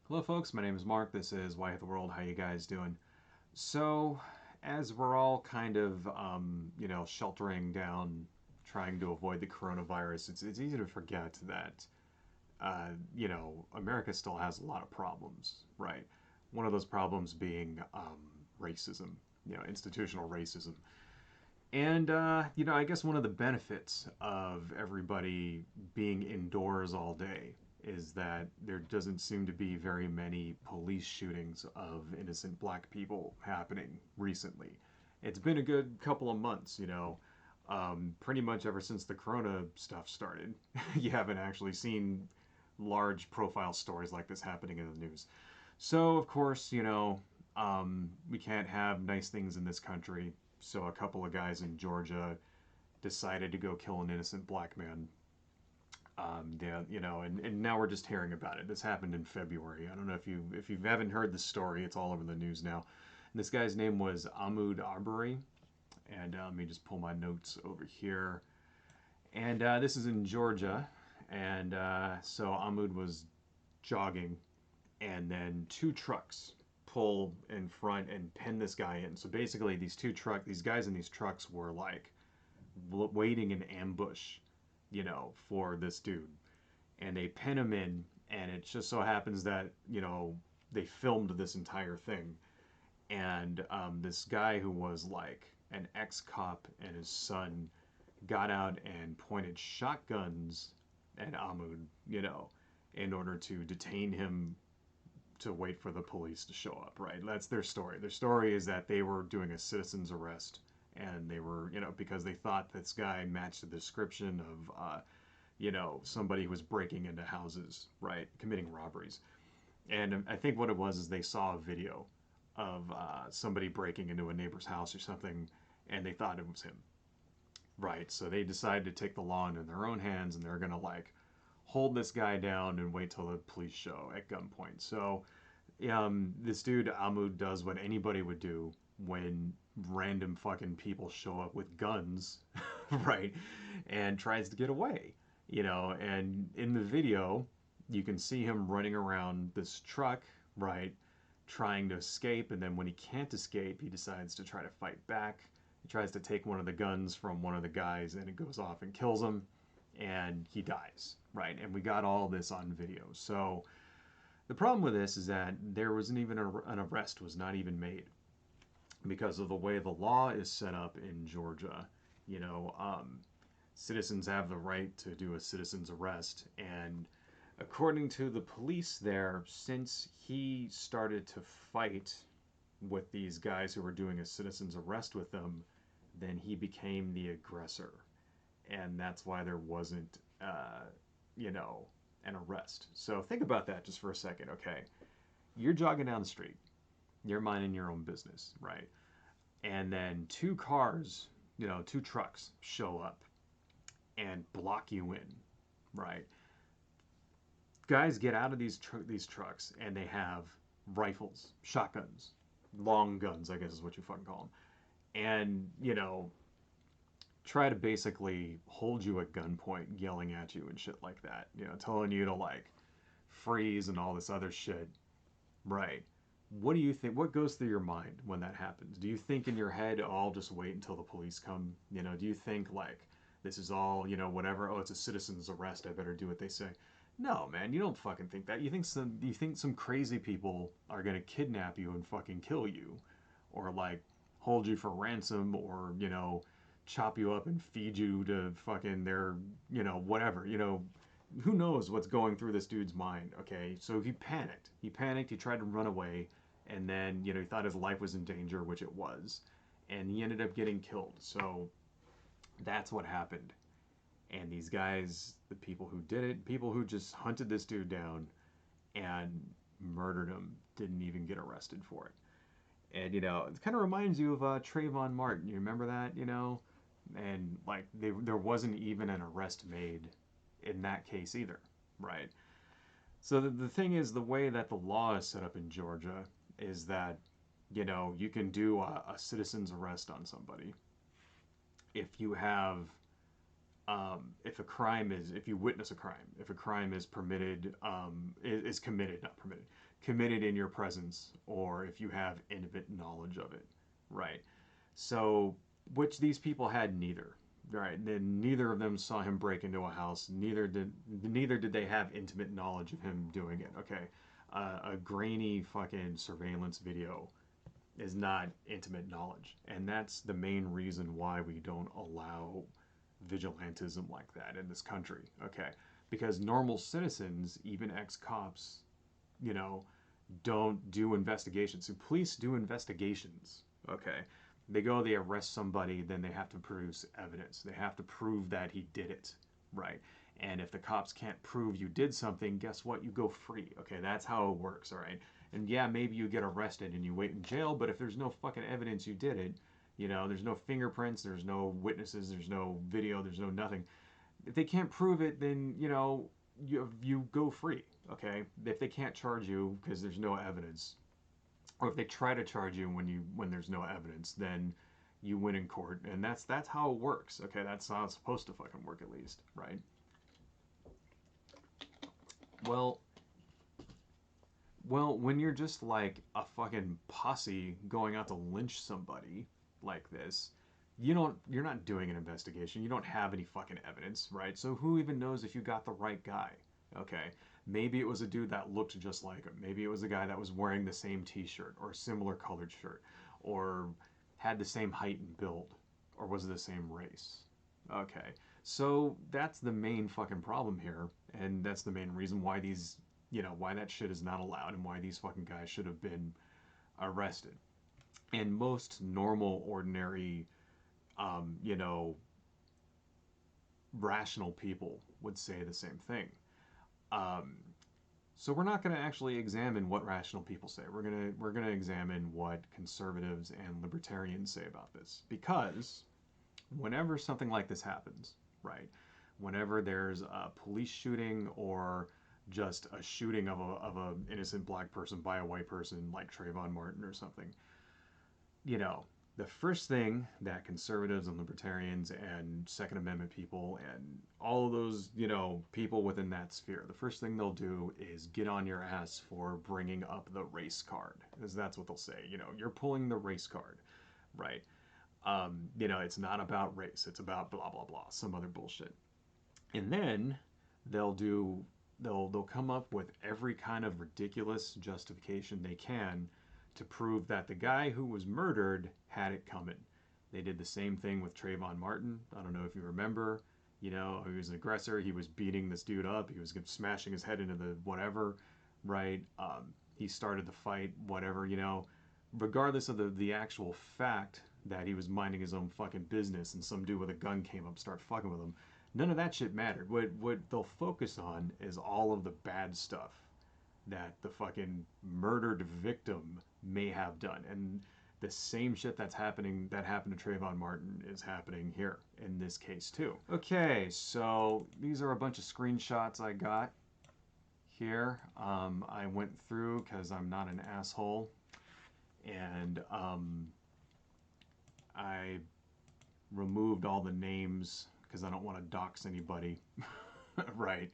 Hello folks, my name is Mark. This is Why Hit the World. How you guys doing? So, as we're all kind of, sheltering down, trying to avoid the coronavirus, it's easy to forget that, America still has a lot of problems, right? One of those problems being racism, institutional racism. And, I guess one of the benefits of everybody being indoors all day is that there doesn't seem to be very many police shootings of innocent black people happening recently. It's been a good couple of months, pretty much ever since the corona stuff started. You haven't actually seen large profile stories like this happening in the news. So, of course, we can't have nice things in this country. So, a couple of guys in Georgia decided to go kill an innocent black man. Yeah, and now we're just hearing about it. This happened in February. I don't know if you haven't heard the story. It's all over the news now. And this guy's name was Ahmaud Arbery, and let me just pull my notes over here. And this is in Georgia, and so Ahmaud was jogging, and then two trucks pull in front and pin this guy in. So basically, these guys in these trucks were like waiting in ambush, for this dude, and they pin him in, and it just so happens that they filmed this entire thing, and this guy who was like an ex-cop and his son got out and pointed shotguns at Ahmaud, in order to detain him to wait for the police to show up, right? That's their story. Their story is that they were doing a citizen's arrest, and they were, because they thought this guy matched the description of, somebody who was breaking into houses, right, committing robberies. And I think what it was is they saw a video of somebody breaking into a neighbor's house or something, and they thought it was him, right? So they decided to take the law into their own hands, and they're gonna like hold this guy down and wait till the police show at gunpoint. So this dude Ahmaud does what anybody would do when random fucking people show up with guns, right, and tries to get away, And in the video, you can see him running around this truck, right, trying to escape. And then when he can't escape, he decides to try to fight back. He tries to take one of the guns from one of the guys, and it goes off and kills him, and he dies, right? And we got all this on video. So the problem with this is that there wasn't even an arrest was not even made because of the way the law is set up in Georgia. You know, um, Citizens have the right to do a citizen's arrest, and according to the police there, since he started to fight with these guys who were doing a citizen's arrest with them, then he became the aggressor, and that's why there wasn't, you know, an arrest. So think about that just for a second, okay? You're jogging down the street, you're minding your own business, right? And then two cars, two trucks show up and block you in, right? Guys get out of these trucks and they have rifles, shotguns, long guns, I guess is what you fucking call them, and try to basically hold you at gunpoint, yelling at you and shit like that, telling you to like freeze and all this other shit, right? What do you think? What goes through your mind when that happens? Do you think in your head, oh, I'll just wait until the police come? Do you think like this is all, whatever? Oh, it's a citizen's arrest. I better do what they say. No, man, you don't fucking think that. You think some crazy people are gonna kidnap you and fucking kill you, or like hold you for ransom, or chop you up and feed you to fucking their, whatever. Who knows what's going through this dude's mind? Okay, so he panicked. He panicked. He tried to run away, and then he thought his life was in danger, which it was, and he ended up getting killed. So that's what happened. And these guys, the people who did it, people who just hunted this dude down and murdered him, didn't even get arrested for it. And it kind of reminds you of Trayvon Martin. You remember that? And like there wasn't even an arrest made in that case either, right? So the thing is, the way that the law is set up in Georgia is that you can do a citizen's arrest on somebody if you have if you witness a crime, if a crime is permitted, is committed, not permitted, committed in your presence or if you have intimate knowledge of it, right? So, which these people had neither, right? Then neither of them saw him break into a house. Neither did they have intimate knowledge of him doing it. Okay, a grainy fucking surveillance video is not intimate knowledge, and that's the main reason why we don't allow vigilantism like that in this country. Okay, because normal citizens, even ex-cops, you know, don't do investigations. So police do investigations. Okay, they go, they arrest somebody, then they have to produce evidence. They have to prove that he did it, right? And if the cops can't prove you did something, guess what? You go free. Okay, that's how it works, all right? And yeah, maybe you get arrested and you wait in jail, but if there's no fucking evidence you did it, there's no fingerprints, there's no witnesses, there's no video, there's no nothing. If they can't prove it, then, you go free, okay? If they can't charge you because there's no evidence, or if they try to charge you when there's no evidence, then you win in court, and that's how it works. Okay, that's how it's supposed to fucking work, at least, right? Well, when you're just like a fucking posse going out to lynch somebody like this, you're not doing an investigation. You don't have any fucking evidence, right? So who even knows if you got the right guy? Okay, maybe it was a dude that looked just like him. Maybe it was a guy that was wearing the same t-shirt or similar colored shirt, or had the same height and build, or was the same race. Okay, so that's the main fucking problem here, and that's the main reason why why that shit is not allowed, and why these fucking guys should have been arrested. And most normal, ordinary, um, you know, rational people would say the same thing. Um, so we're not going to actually examine what rational people say. We're gonna examine what conservatives and libertarians say about this, because whenever something like this happens, right? Whenever there's a police shooting or just a shooting of a innocent black person by a white person like Trayvon Martin or something, you know, the first thing that conservatives and libertarians and Second Amendment people and all of those, people within that sphere, the first thing they'll do is get on your ass for bringing up the race card, because that's what they'll say. You're pulling the race card, right? It's not about race, it's about blah blah blah, some other bullshit. And then they'll do they'll come up with every kind of ridiculous justification they can to prove that the guy who was murdered had it coming. They did the same thing with Trayvon Martin. I don't know if you remember. He was an aggressor. He was beating this dude up. He was smashing his head into the whatever, right? He started the fight, whatever, regardless of the actual fact that he was minding his own fucking business and some dude with a gun came up and started fucking with him. None of that shit mattered. What they'll focus on is all of the bad stuff that the fucking murdered victim may have done. And the same shit that happened to Trayvon Martin is happening here in this case too. Okay, so these are a bunch of screenshots I got here. I went through, because I'm not an asshole, and I removed all the names because I don't want to dox anybody, right?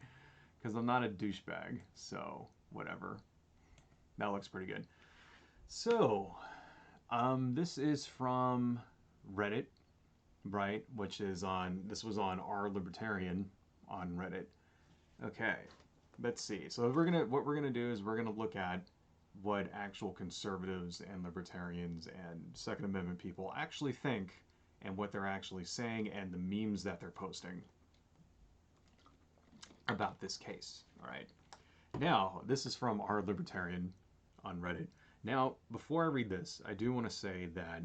Because I'm not a douchebag, so whatever. That looks pretty good. So, this is from Reddit, right? This was on Our Libertarian on Reddit. Okay, let's see. So what we're gonna do is we're gonna look at what actual conservatives and libertarians and Second Amendment people actually think, and what they're actually saying, and the memes that they're posting about this case. All right. Now, this is from Our Libertarian on Reddit. Now, before I read this, I do want to say that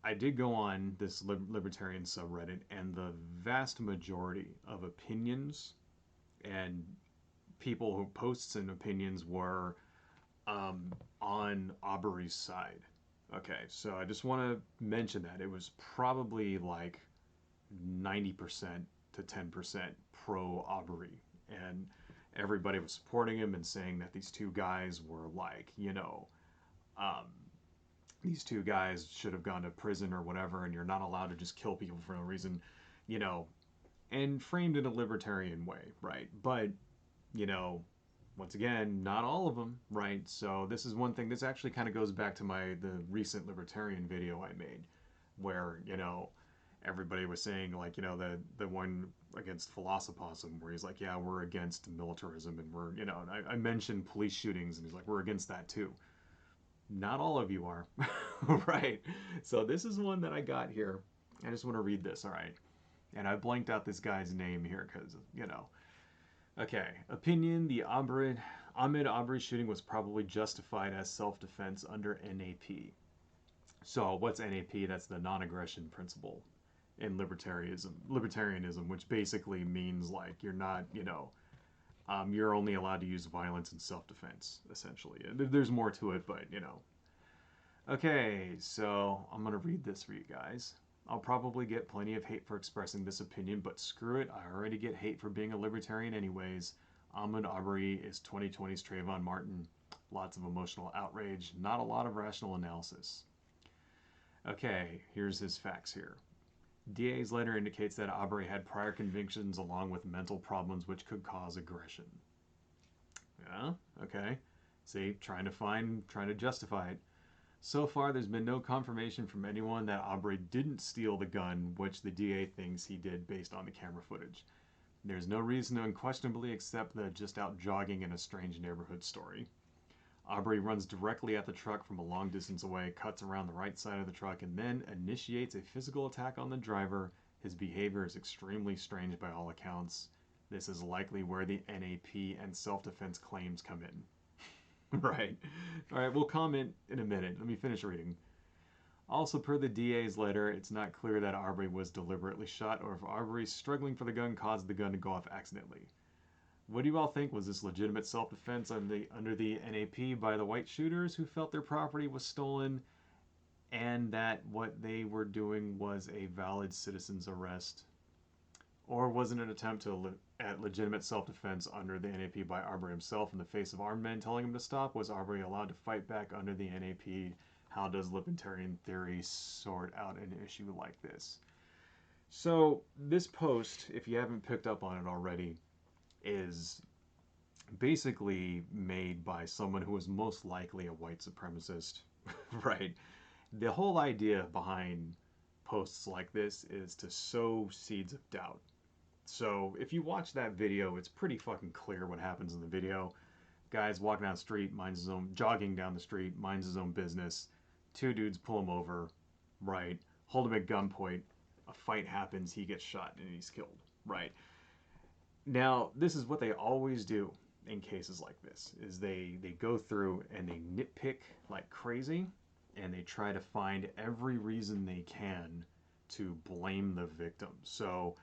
I did go on this libertarian subreddit, and the vast majority of opinions and people who posts and opinions were on Arbery's side. Okay, so I just want to mention that it was probably like 90% to 10% pro Arbery, and everybody was supporting him and saying that these two guys were like, um, these two guys should have gone to prison or whatever, and you're not allowed to just kill people for no reason, you know, and framed in a libertarian way, right? But, you know, once again, not all of them, right? So this is one thing. This actually kind of goes back to the recent libertarian video I made, where everybody was saying, like, the one against philosophism, where he's like, yeah, we're against militarism, and we're and I mentioned police shootings, and he's like, we're against that too. Not all of you are, right? So this is one that I got here. I just want to read this, all right? And I blanked out this guy's name here because Okay, opinion: the Ahmaud Arbery shooting was probably justified as self-defense under NAP. So what's NAP? That's the non-aggression principle in libertarianism, which basically means like you're not, you're only allowed to use violence in self-defense, essentially. There's more to it, but Okay, so I'm gonna read this for you guys. I'll probably get plenty of hate for expressing this opinion, but screw it, I already get hate for being a libertarian anyways. Ahmaud Arbery is 2020's Trayvon Martin. Lots of emotional outrage, not a lot of rational analysis. Okay, here's his facts here. DA's letter indicates that Arbery had prior convictions along with mental problems which could cause aggression. Yeah, okay. See, trying to justify it. So far, there's been no confirmation from anyone that Arbery didn't steal the gun, which the DA thinks he did based on the camera footage. There's no reason to unquestionably accept the just out jogging in a strange neighborhood story. Arbery runs directly at the truck from a long distance away, cuts around the right side of the truck, and then initiates a physical attack on the driver. His behavior is extremely strange by all accounts. This is likely where the NAP and self-defense claims come in. Right. All right, we'll comment in a minute. Let me finish reading. Also, per the DA's letter, it's not clear that Arbery was deliberately shot or if Arbery struggling for the gun caused the gun to go off accidentally. What do you all think? Was this legitimate self-defense under the NAP by the white shooters who felt their property was stolen and that what they were doing was a valid citizen's arrest? Or was it an attempt at legitimate self-defense under the NAP by Arbery himself in the face of armed men telling him to stop? Was Arbery allowed to fight back under the NAP? How does libertarian theory sort out an issue like this? So this post, if you haven't picked up on it already, is basically made by someone who is most likely a white supremacist, right? The whole idea behind posts like this is to sow seeds of doubt. So if you watch that video, it's pretty fucking clear what happens in the video. Guy's walking down the street, jogging down the street, minds his own business. Two dudes pull him over, right? Hold him at gunpoint. A fight happens, he gets shot, and he's killed, right? Now, this is what they always do in cases like this, is they go through and they nitpick like crazy, and they try to find every reason they can to blame the victim. So,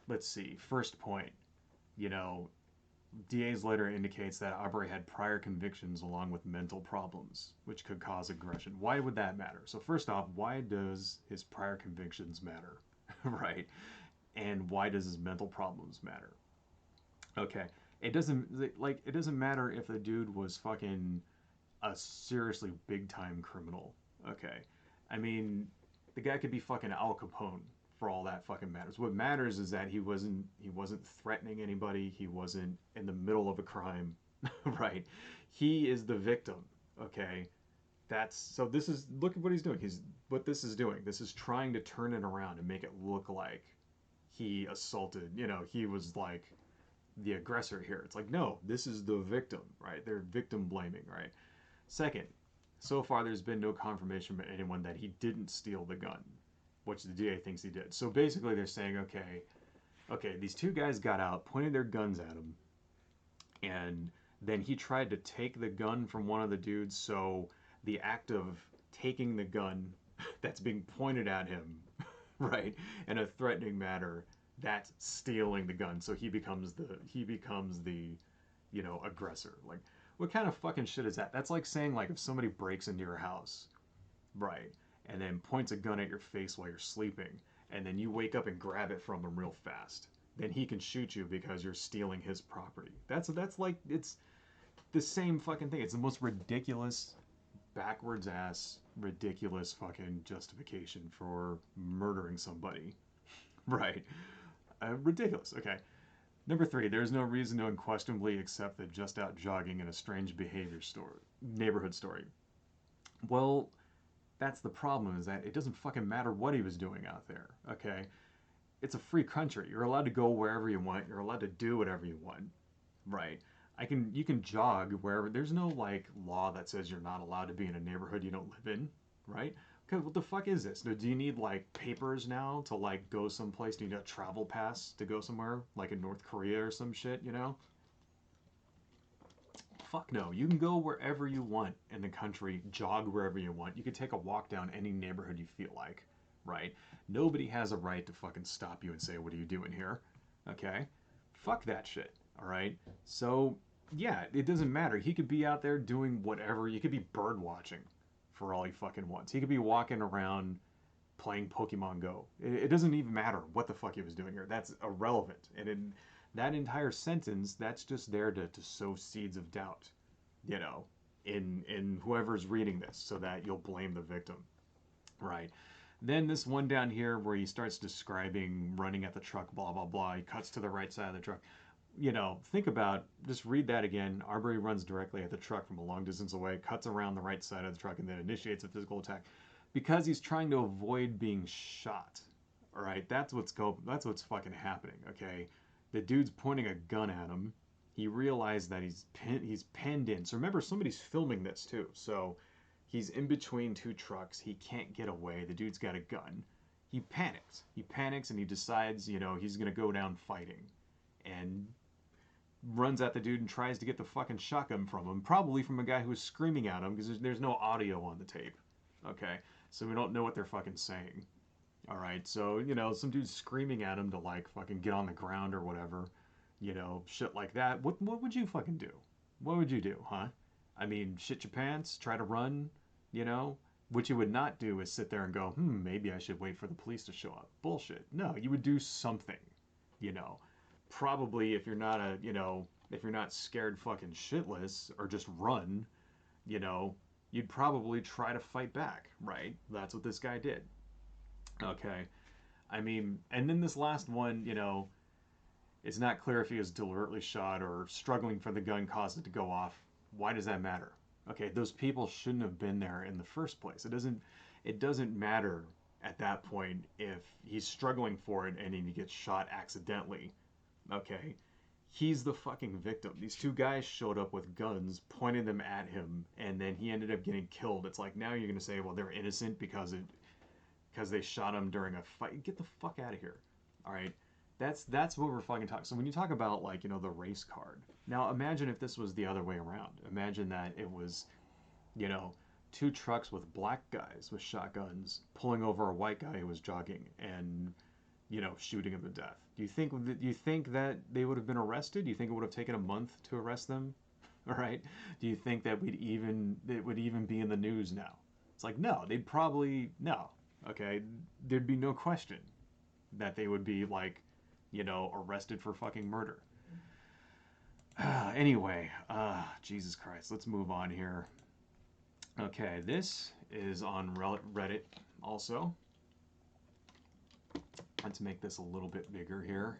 let's see, first point, DA's letter indicates that Arbery had prior convictions along with mental problems, which could cause aggression. Why would that matter? So first off, why does his prior convictions matter, right? And why does his mental problems matter? Okay, it doesn't matter if the dude was fucking a seriously big time criminal. Okay, I mean, the guy could be fucking Al Capone for all that fucking matters. What matters is that he wasn't threatening anybody. He wasn't in the middle of a crime, right? He is the victim. Okay, this is look at what he's doing. What this is doing. This is trying to turn it around and make it look like he assaulted. He was like the aggressor here. It's like, no, this is the victim, right? They're victim blaming, right? Second, so far there's been no confirmation from anyone that he didn't steal the gun, which the DA thinks he did. So basically they're saying, okay, these two guys got out, pointed their guns at him, and then he tried to take the gun from one of the dudes, so the act of taking the gun that's being pointed at him, right, in a threatening manner, that's stealing the gun. So he becomes the aggressor. Like, what kind of fucking shit is that? That's like saying, like, if somebody breaks into your house, right, and then points a gun at your face while you're sleeping, and then you wake up and grab it from him real fast, then he can shoot you because you're stealing his property. That's like, it's the same fucking thing. It's the most ridiculous, backwards ass, ridiculous fucking justification for murdering somebody. Right. Ridiculous. Okay. Number three, there's no reason to unquestionably accept that just out jogging in a strange behavior story, neighborhood story. Well, that's the problem, is that it doesn't fucking matter what he was doing out there, okay? It's a free country. You're allowed to go wherever you want. You're allowed to do whatever you want, right? You can jog wherever. There's no like law that says you're not allowed to be in a neighborhood you don't live in, right? Because what the fuck is this? Do you need like papers now to like go someplace? Do you need a travel pass to go somewhere like in North Korea or some shit, you know? Fuck no. You can go wherever you want in the country, jog wherever you want. You can take a walk down any neighborhood you feel like, right? Nobody has a right to fucking stop you and say, "What are you doing here?" Okay? Fuck that shit, all right? So, yeah, it doesn't matter. He could be out there doing whatever. You could be bird watching for all he fucking wants. He could be walking around playing Pokemon Go. It doesn't even matter what the fuck he was doing here. That's irrelevant. And in that entire sentence, that's just there to sow seeds of doubt, you know, in whoever's reading this, so that you'll blame the victim, right? Then this one down here where he starts describing running at the truck, blah blah blah. He cuts to the right side of the truck. You know, think about, just read that again. Arbery runs directly at the truck from a long distance away, cuts around the right side of the truck, and then initiates a physical attack because he's trying to avoid being shot. All right, that's what's fucking happening. Okay, the dude's pointing a gun at him. He realized that he's penned in. So remember, somebody's filming this too. So he's in between two trucks. He can't get away. The dude's got a gun. He panics. He panics and he decides, you know, he's gonna go down fighting, and runs at the dude and tries to get the fucking shotgun from him, probably from a guy who was screaming at him, because there's no audio on the tape. Okay, so we don't know what they're fucking saying. All right, so you know, some dude's screaming at him to like fucking get on the ground or whatever, you know, shit like that. What would you fucking do? What would you do, huh? I mean, shit your pants, try to run, you know? What you would not do is sit there and go, maybe I should wait for the police to show up. Bullshit. No, you would do something, you know. Probably if you're not a, you know, if you're not scared fucking shitless or just run, you know, you'd probably try to fight back, right? That's what this guy did. Okay. I mean, and then this last one, you know, it's not clear if he was deliberately shot or struggling for the gun caused it to go off. Why does that matter? Okay, those people shouldn't have been there in the first place. It doesn't matter at that point if he's struggling for it and he gets shot accidentally. Okay? He's the fucking victim. These two guys showed up with guns, pointed them at him, and then he ended up getting killed. It's like, now you're gonna say, well, they're innocent because they shot him during a fight. Get the fuck out of here. All right? That's what we're fucking talking. So when you talk about, like, you know, the race card. Now imagine if this was the other way around. Imagine that it was, you know, two trucks with black guys with shotguns pulling over a white guy who was jogging and, you know, shooting him to death. Do you think that they would have been arrested? Do you think it would have taken a month to arrest them? All right. Do you think that it would even be in the news now? It's like, no, they'd probably, no. Okay, there'd be no question that they would be like, you know, arrested for fucking murder. Anyway, Jesus Christ, let's move on here. Okay, this is on Reddit also. Let's make this a little bit bigger here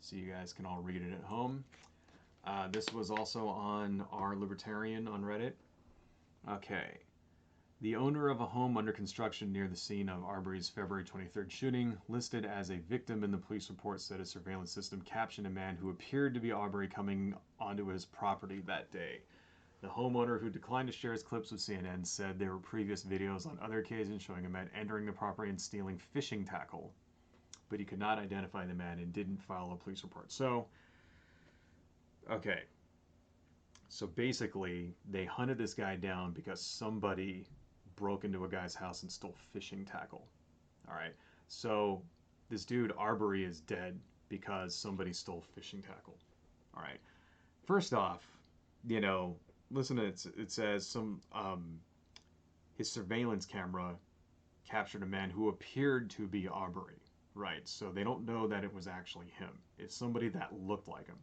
so you guys can all read it at home. This was also on our Libertarian on Reddit. Okay. The owner of a home under construction near the scene of Arbery's February 23rd shooting, listed as a victim in the police report, said a surveillance system captioned a man who appeared to be Arbery coming onto his property that day. The homeowner, who declined to share his clips with CNN, said there were previous videos on other occasions showing a man entering the property and stealing fishing tackle, but he could not identify the man and didn't file a police report. So, okay. So basically, they hunted this guy down because somebody broke into a guy's house and stole fishing tackle. All right. So this dude Arbery is dead because somebody stole fishing tackle. All right. First off, you know, listen to it. It says his surveillance camera captured a man who appeared to be Arbery. Right. So they don't know that it was actually him. It's somebody that looked like him.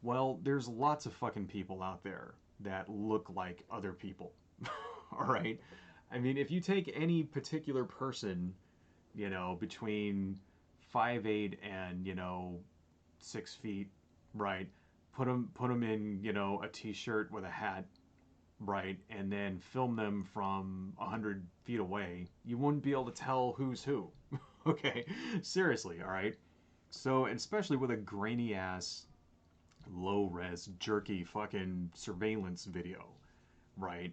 Well, there's lots of fucking people out there that look like other people. All right. I mean, if you take any particular person, you know, between 5'8" and, you know, 6 feet, right? Put them in, you know, a t-shirt with a hat, right? And then film them from 100 feet away. You wouldn't be able to tell who's who. Okay, seriously, all right? So, especially with a grainy ass, low res, jerky fucking surveillance video, right?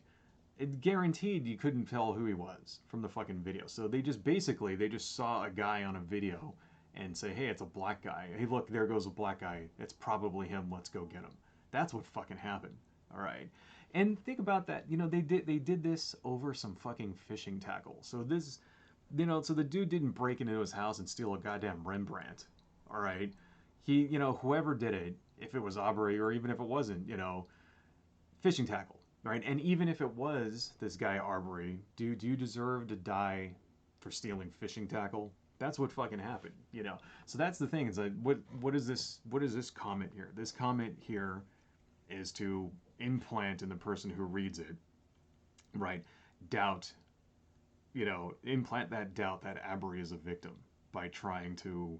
It guaranteed you couldn't tell who he was from the fucking video. So they just basically they just saw a guy on a video and say, "Hey, it's a black guy. Hey, look, there goes a black guy. It's probably him. Let's go get him." That's what fucking happened. All right. And think about that. You know, they did this over some fucking fishing tackle. So this, you know, so the dude didn't break into his house and steal a goddamn Rembrandt. All right. He, you know, whoever did it, if it was Arbery or even if it wasn't, you know, fishing tackle, right? And even if it was this guy Arbery, do you deserve to die for stealing fishing tackle? That's what fucking happened, you know. So that's the thing. It's like, what is this? What is this comment here? This comment here is to implant in the person who reads it, right? Doubt, you know, implant that doubt that Arbery is a victim by trying to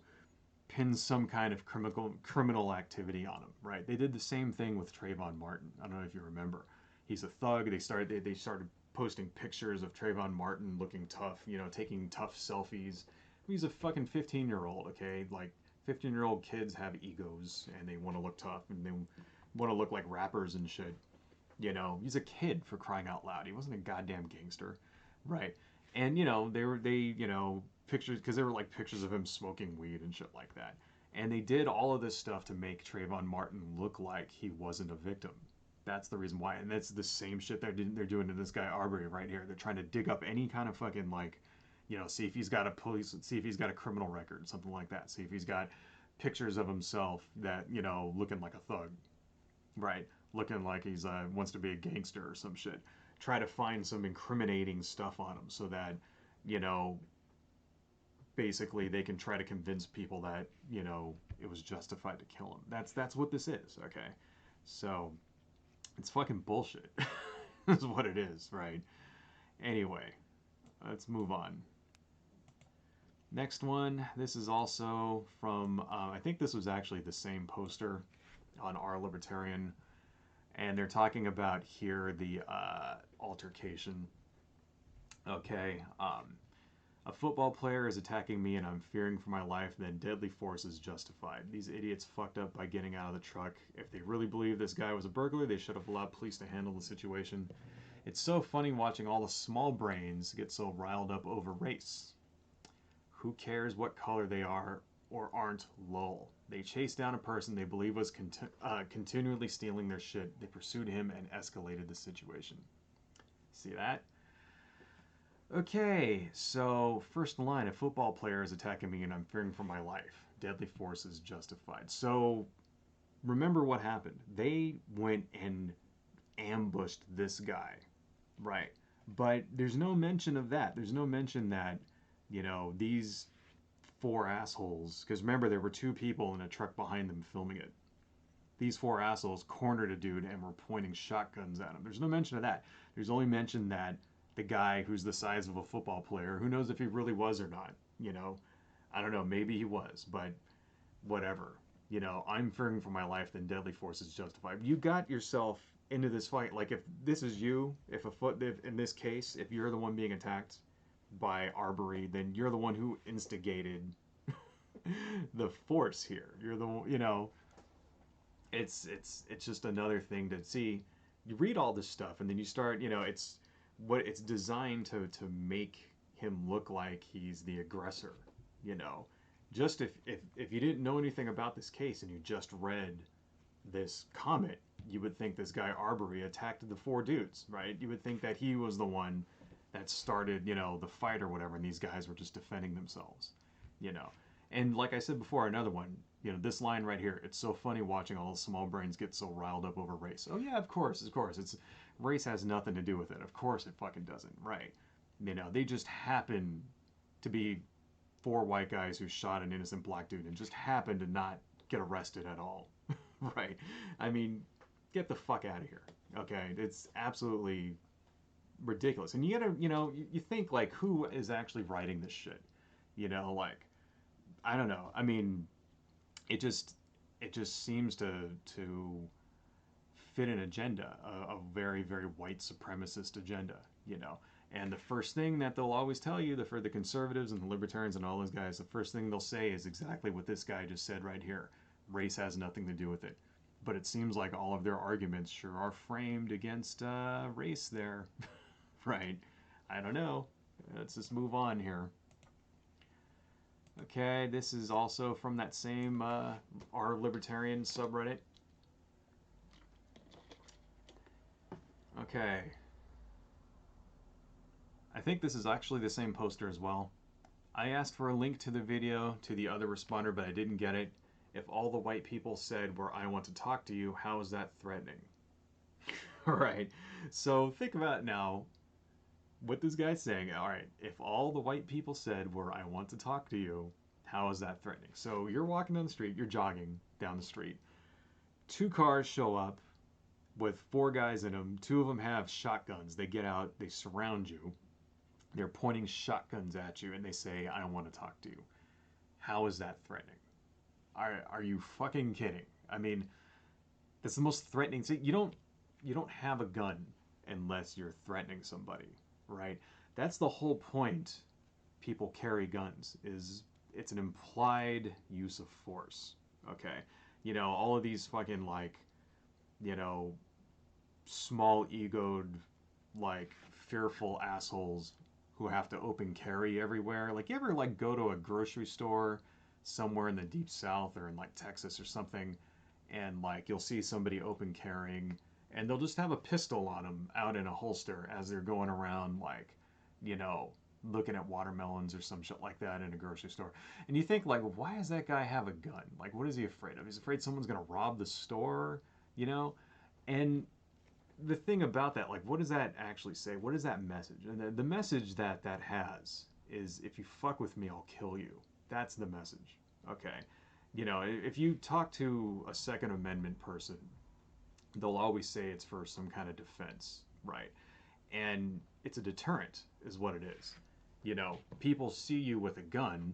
pin some kind of criminal activity on him, right? They did the same thing with Trayvon Martin. I don't know if you remember. He's a thug. They started posting pictures of Trayvon Martin looking tough, you know, taking tough selfies. He's a fucking 15-year-old, okay? Like 15-year-old kids have egos and they want to look tough and they want to look like rappers and shit. You know, he's a kid for crying out loud. He wasn't a goddamn gangster, right? And you know, you know, pictures because they were like pictures of him smoking weed and shit like that. And they did all of this stuff to make Trayvon Martin look like he wasn't a victim. That's the reason why, and that's the same shit they're doing to this guy Arbery right here. They're trying to dig up any kind of fucking like, you know, see if he's got a criminal record, something like that. See if he's got pictures of himself that, you know, looking like a thug, right? Looking like he's wants to be a gangster or some shit. Try to find some incriminating stuff on him so that, you know, basically they can try to convince people that, you know, it was justified to kill him. That's what this is, okay? So it's fucking bullshit. Is what it is, right? Anyway, let's move on. Next one, this is also from, I think this was actually the same poster on Our Libertarian, and they're talking about here the altercation. Okay, a football player is attacking me and I'm fearing for my life, then deadly force is justified. These idiots fucked up by getting out of the truck. If they really believed this guy was a burglar, they should have allowed police to handle the situation. It's so funny watching all the small brains get so riled up over race. Who cares what color they are or aren't, lol. They chased down a person they believe was continually stealing their shit. They pursued him and escalated the situation. See that? Okay, so first line, a football player is attacking me and I'm fearing for my life. Deadly force is justified. So remember what happened. They went and ambushed this guy, right? But there's no mention of that. There's no mention that, you know, these four assholes, because remember there were two people in a truck behind them filming it. These four assholes cornered a dude and were pointing shotguns at him. There's no mention of that. There's only mention that the guy who's the size of a football player, who knows if he really was or not, you know? I don't know, maybe he was, but whatever. You know, I'm fearing for my life, then deadly force is justified. You got yourself into this fight. Like, if this is you, if in this case, if you're the one being attacked by Arbery, then you're the one who instigated the force here. You're the, you know, it's just another thing to see. You read all this stuff and then you start, you know, it's designed to make him look like he's the aggressor, you know. Just if you didn't know anything about this case and you just read this comment, you would think this guy Arbery attacked the four dudes, right? You would think that he was the one that started, you know, the fight or whatever, and these guys were just defending themselves, you know. And like I said before, another one, you know, this line right here, it's so funny watching all the small brains get so riled up over race. Oh yeah, of course. It's race has nothing to do with it. Of course it fucking doesn't, right? You know, they just happen to be four white guys who shot an innocent black dude and just happened to not get arrested at all, right? I mean, get the fuck out of here, okay? It's absolutely ridiculous. And you gotta, you know, you think like, who is actually writing this shit? You know, like, I don't know. I mean, it just, it just seems to fit an agenda, a very, very white supremacist agenda, you know. And the first thing that they'll always tell you, for the conservatives and the libertarians and all those guys, the first thing they'll say is exactly what this guy just said right here. Race has nothing to do with it. But it seems like all of their arguments sure are framed against race there. Right? I don't know. Let's just move on here. Okay, this is also from that same our libertarian subreddit. Okay. I think this is actually the same poster as well. I asked for a link to the video to the other responder, but I didn't get it. If all the white people said were I want to talk to you, how is that threatening? Alright, so think about it now. What this guy's saying, alright, if all the white people said were I want to talk to you, how is that threatening? So you're walking down the street, you're jogging down the street. 2 cars show up with 4 guys in them. 2 of them have shotguns. They get out, they surround you. They're pointing shotguns at you and they say, I want to talk to you. How is that threatening? Are you fucking kidding? I mean, that's the most threatening thing. You don't have a gun unless you're threatening somebody, right? That's the whole point. People carry guns is it's an implied use of force. Okay, you know, all of these fucking like, you know, small egoed, like fearful assholes who have to open carry everywhere. Like, you ever like go to a grocery store somewhere in the deep south or in like Texas or something, and like you'll see somebody open carrying and they'll just have a pistol on them out in a holster as they're going around, like, you know, looking at watermelons or some shit like that in a grocery store. And you think, like, why does that guy have a gun? Like, what is he afraid of? He's afraid someone's gonna rob the store, you know? And the thing about that, like, what does that actually say? What is that message? And the message that that has is, if you fuck with me, I'll kill you. That's the message. Okay. You know, if you talk to a Second Amendment person, they'll always say it's for some kind of defense, right? And it's a deterrent, is what it is. You know, people see you with a gun,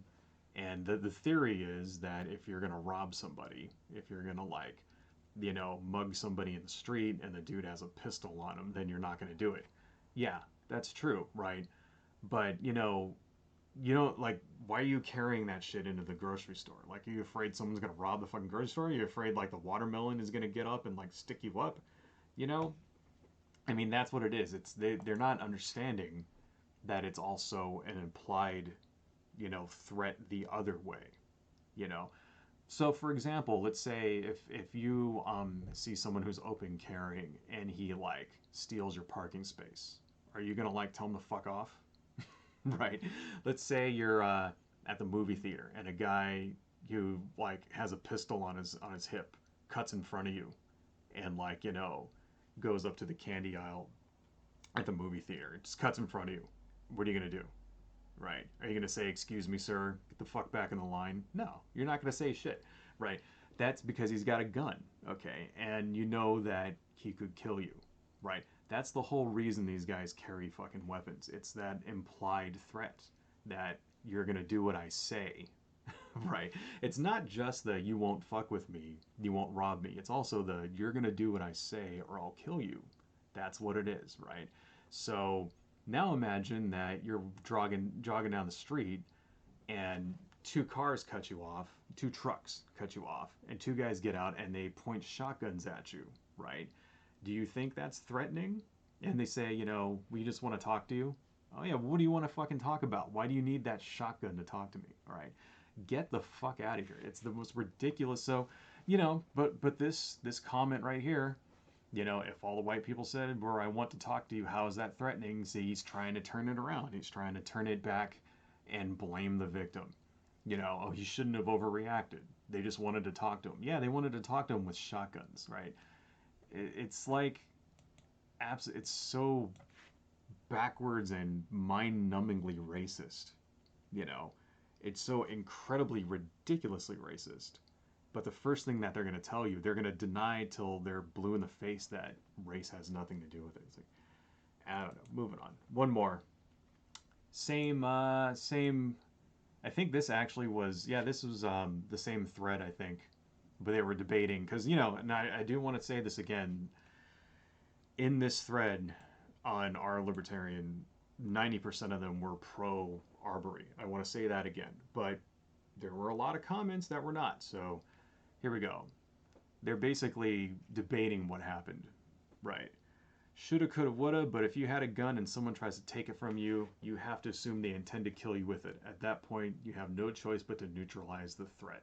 and the theory is that if you're gonna rob somebody, if you're gonna, like, you know, mug somebody in the street and the dude has a pistol on him, then you're not gonna do it. Yeah, that's true, right? But, you know, like, why are you carrying that shit into the grocery store? Like, are you afraid someone's gonna rob the fucking grocery store? Are you afraid, like, the watermelon is gonna get up and, like, stick you up? You know? I mean, that's what it is. They're not understanding that it's also an implied, you know, threat the other way, you know? So, for example, let's say if you see someone who's open carrying and he, like, steals your parking space, are you gonna, like, tell him to fuck off? Right? Let's say you're at the movie theater and a guy who, like, has a pistol on his hip cuts in front of you and, like, you know, goes up to the candy aisle at the movie theater. It just cuts in front of you. What are you gonna do? Right? Are you gonna say, "Excuse me, sir, get the fuck back in the line"? No, you're not gonna say shit, right? That's because he's got a gun, okay, and you know that he could kill you, right? That's the whole reason these guys carry fucking weapons. It's that implied threat that you're gonna do what I say, right? It's not just the you won't fuck with me, you won't rob me. It's also the you're gonna do what I say or I'll kill you. That's what it is, right? So now imagine that you're jogging down the street and 2 cars cut you off, 2 trucks cut you off, and 2 guys get out and they point shotguns at you, right? Do you think that's threatening? And they say, you know, we just want to talk to you. Oh yeah, what do you want to fucking talk about? Why do you need that shotgun to talk to me? All right, get the fuck out of here. It's the most ridiculous. So, you know, but this comment right here, you know, if all the white people said, where I want to talk to you, how is that threatening? See, he's trying to turn it around. He's trying to turn it back and blame the victim. You know, oh, he shouldn't have overreacted. They just wanted to talk to him. Yeah, they wanted to talk to him with shotguns, right? It's like, it's so backwards and mind-numbingly racist, you know? It's so incredibly, ridiculously racist. But the first thing that they're going to tell you, they're going to deny till they're blue in the face that race has nothing to do with it. It's like, I don't know. Moving on. One more. Same. I think this actually was. Yeah, this was the same thread. I think but they were debating because and I do want to say this again in this thread on our libertarian. 90% of them were pro Arbery. I want to say that again, but there were a lot of comments that were not. So here we go. They're basically debating what happened, right? Shoulda, coulda, woulda, but if you had a gun and someone tries to take it from you, you have to assume they intend to kill you with it. At that point, you have no choice but to neutralize the threat.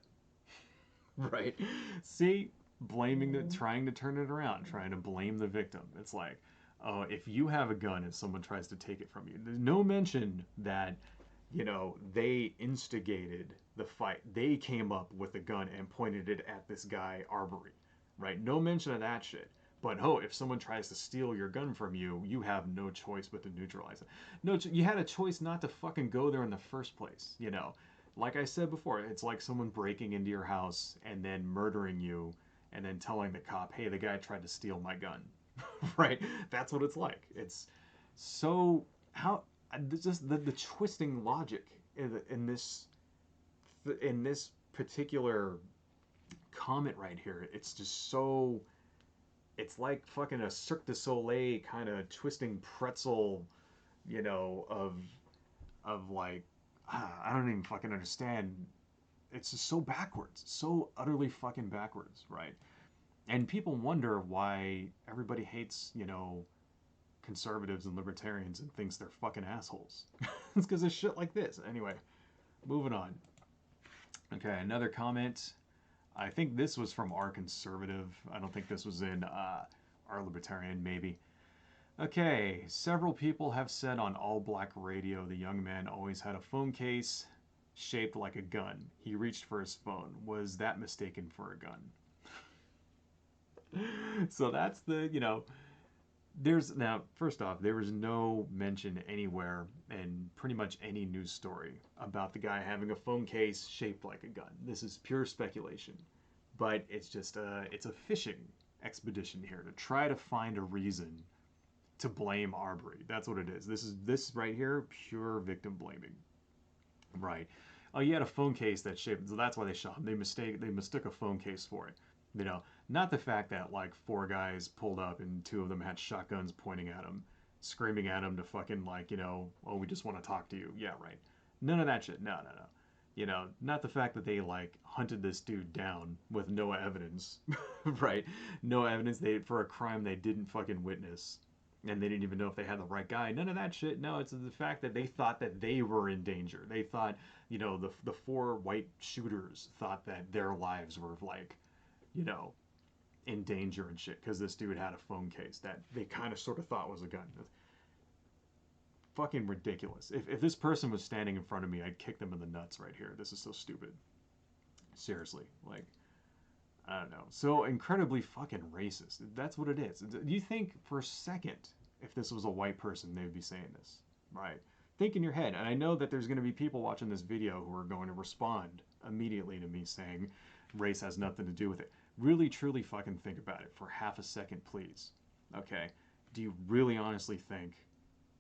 Right? See, trying to turn it around, trying to blame the victim. It's like, oh, if you have a gun and someone tries to take it from you, there's no mention that, they instigated the fight. They came up with a gun and pointed it at this guy, Arbery, right? No mention of that shit. But oh, if someone tries to steal your gun from you, you have no choice but to neutralize it. No, you had a choice not to fucking go there in the first place, Like I said before, it's like someone breaking into your house and then murdering you and then telling the cop, hey, the guy tried to steal my gun. Right? That's what it's like. It's so, how, just the twisting logic in this particular comment right here, it's just so, it's like fucking a Cirque du Soleil kind of twisting pretzel, of like, I don't even fucking understand. It's just so backwards, so utterly fucking backwards, right? And people wonder why everybody hates, conservatives and libertarians and thinks they're fucking assholes. It's because of shit like this. Anyway, moving on. Okay, another comment. I think this was from our conservative. I don't think this was in our libertarian, maybe. Okay, several people have said on All Black Radio the young man always had a phone case shaped like a gun. He reached for his phone. Was that mistaken for a gun? So that's there's now, first off, there was no mention anywhere in pretty much any news story about the guy having a phone case shaped like a gun. This is pure speculation. But it's just it's a fishing expedition here to try to find a reason to blame Arbery. That's what it is. This right here, pure victim blaming. Right. Oh, you had a phone case that shaped, so that's why they shot him. They mistook a phone case for it. Not the fact that like four guys pulled up and two of them had shotguns pointing at him, screaming at him to fucking like, oh, we just want to talk to you. Yeah, right. None of that shit. No, no, no. Not the fact that they like hunted this dude down with no evidence, right? No evidence for a crime they didn't fucking witness, and they didn't even know if they had the right guy. None of that shit. No, it's the fact that they thought that they were in danger. They thought, the four white shooters thought that their lives were like, you know, in danger and shit because this dude had a phone case that they kind of sort of thought was a gun. Fucking ridiculous. If this person was standing in front of me, I'd kick them in the nuts right here. This is so stupid. Seriously. Like, I don't know. So incredibly fucking racist. That's what it is. Do you think for a second, if this was a white person, they would be saying this? Right? Think in your head. And I know that there's going to be people watching this video who are going to respond immediately to me saying race has nothing to do with it. Really, truly fucking think about it for half a second, please. Okay? Do you really honestly think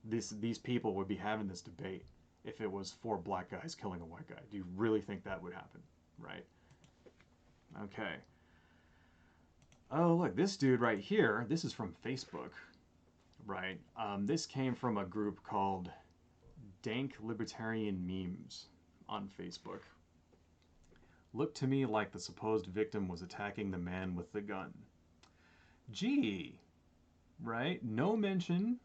these people would be having this debate if it was four black guys killing a white guy? Do you really think that would happen? Right? Okay. Oh, look, this dude right here, this is from Facebook, right? This came from a group called Dank Libertarian Memes on Facebook. Looked to me like the supposed victim was attacking the man with the gun. Gee, right? No mention,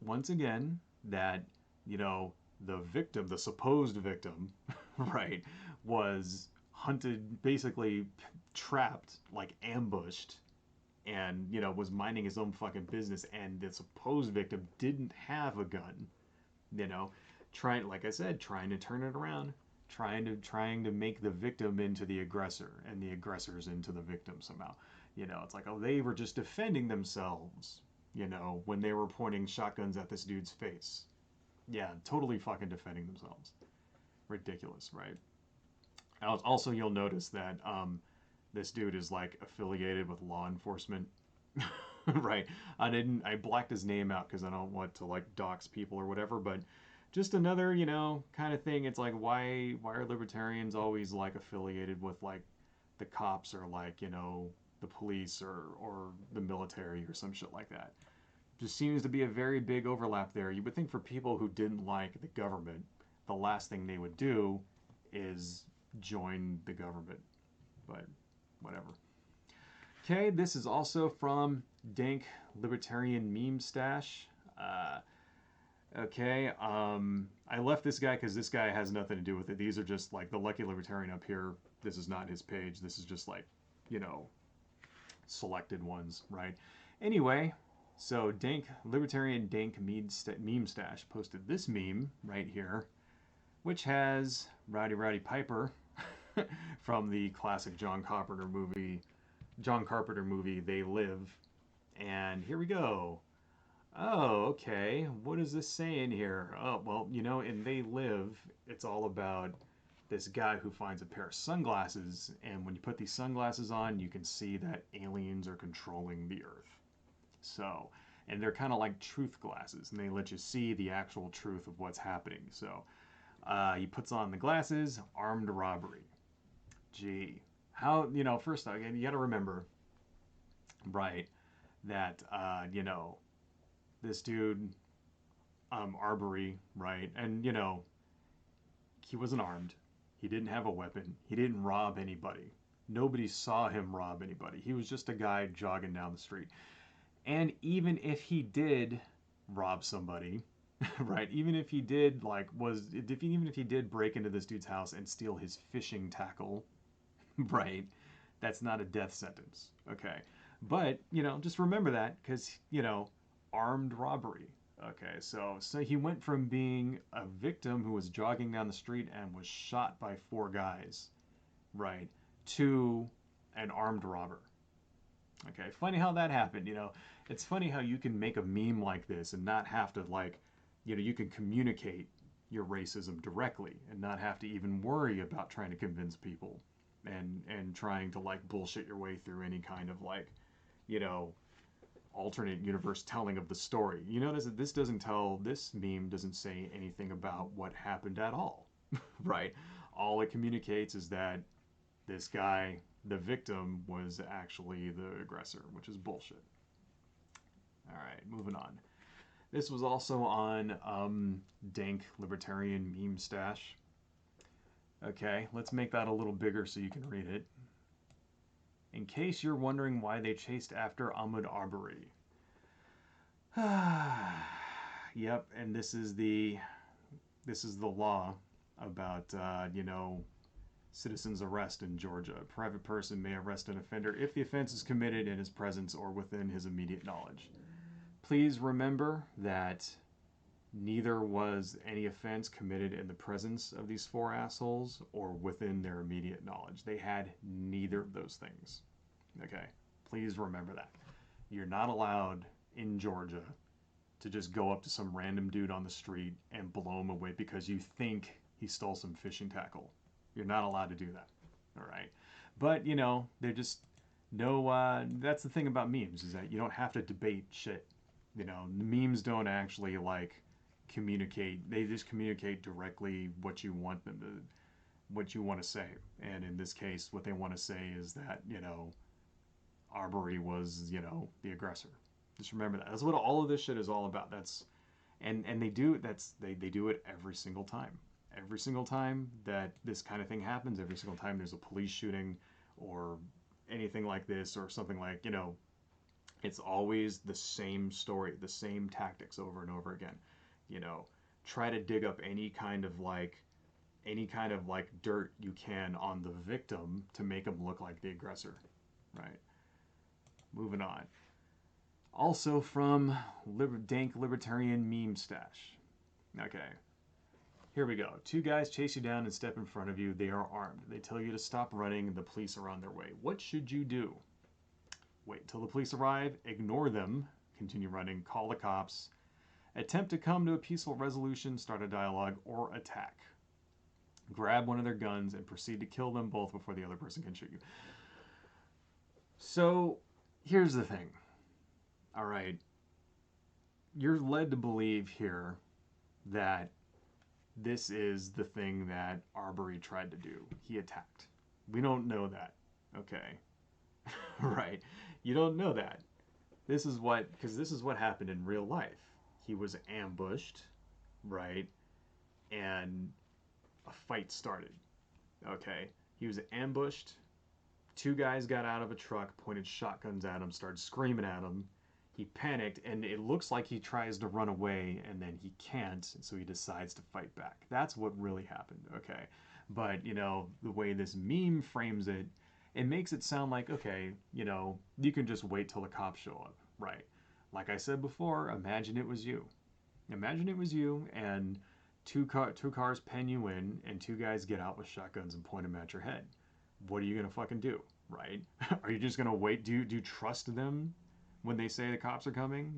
once again, that, the victim, the supposed victim, right, was hunted, basically trapped, like ambushed, and, was minding his own fucking business, and the supposed victim didn't have a gun, like I said, trying to turn it around, trying to make the victim into the aggressor and the aggressors into the victim somehow. It's like, oh, they were just defending themselves, when they were pointing shotguns at this dude's face. Yeah, totally fucking defending themselves. Ridiculous, right? Also, you'll notice that this dude is like affiliated with law enforcement. Right? I blacked his name out because I don't want to like dox people or whatever, but just another, kind of thing. It's like, why are libertarians always like affiliated with like, the cops are like, the police or the military or some shit like that. Just seems to be a very big overlap there. You would think for people who didn't like the government, the last thing they would do is join the government. But whatever. Okay, this is also from Dank Libertarian Meme Stash. Okay, I left this guy because this guy has nothing to do with it. These are just like the Lucky Libertarian up here. This is not his page. This is just like, selected ones, right? Anyway, so Libertarian Dank Meme Stash posted this meme right here, which has Rowdy Piper from the classic John Carpenter movie, They Live. And here we go. Oh, okay. What is this saying here? Oh, well, in They Live, it's all about this guy who finds a pair of sunglasses, and when you put these sunglasses on, you can see that aliens are controlling the Earth. So, and they're kind of like truth glasses, and they let you see the actual truth of what's happening. So, he puts on the glasses, armed robbery. Gee, how, first off, you got to remember, right, that, this dude, Arbery, right, and, he wasn't armed. He didn't have a weapon. He didn't rob anybody. Nobody saw him rob anybody. He was just a guy jogging down the street. And even if he did rob somebody, right? Even if he did even if he did break into this dude's house and steal his fishing tackle, right? That's not a death sentence. Okay. But, just remember that because, armed robbery. Okay, so he went from being a victim who was jogging down the street and was shot by 4 guys, right, to an armed robber. Okay, funny how that happened, It's funny how you can make a meme like this and not have to, you can communicate your racism directly and not have to even worry about trying to convince people and trying to, bullshit your way through any kind of, alternate universe telling of the story. You notice that this meme doesn't say anything about what happened at all, right? All it communicates is that this guy, the victim, was actually the aggressor, which is bullshit. All right, moving on. This was also on Dank Libertarian Meme Stash. Okay, let's make that a little bigger so you can read it. In case you're wondering why they chased after Ahmaud Arbery. Yep, and this is the law about citizen's arrest in Georgia. A private person may arrest an offender if the offense is committed in his presence or within his immediate knowledge. Please remember that neither was any offense committed in the presence of these 4 assholes or within their immediate knowledge. They had neither of those things. Okay? Please remember that. You're not allowed in Georgia to just go up to some random dude on the street and blow him away because you think he stole some fishing tackle. You're not allowed to do that. All right? But, they're just that's the thing about memes is that you don't have to debate shit. Memes don't actually communicate. They just communicate directly what you want to say. And in this case, what they want to say is that, Arbery was, the aggressor. Just remember that. That's what all of this shit is all about. And they do it every single time. Every single time that this kind of thing happens, every single time there's a police shooting or anything like this or something like, it's always the same story, the same tactics over and over again. Try to dig up any kind of dirt you can on the victim to make them look like the aggressor, right? Moving on. Also from Dank Libertarian Meme Stash. Okay. Here we go. 2 guys chase you down and step in front of you. They are armed. They tell you to stop running and the police are on their way. What should you do? Wait till the police arrive, ignore them, continue running, call the cops, attempt to come to a peaceful resolution, start a dialogue, or attack. Grab one of their guns and proceed to kill them both before the other person can shoot you. So, here's the thing. All right. You're led to believe here that this is the thing that Arbery tried to do. He attacked. We don't know that. Okay. Right. You don't know that. Because this is what happened in real life. He was ambushed, right? And a fight started. Okay. He was ambushed. Two guys got out of a truck, pointed shotguns at him, started screaming at him. He panicked, and it looks like he tries to run away, and then he can't, so he decides to fight back. That's what really happened, okay? But, the way this meme frames it, it makes it sound like, okay, you can just wait till the cops show up, right? Like I said before, imagine it was you. Imagine it was you, and two cars pen you in, and two guys get out with shotguns and point them at your head. What are you gonna fucking do, right? Are you just gonna wait? Do you trust them when they say the cops are coming?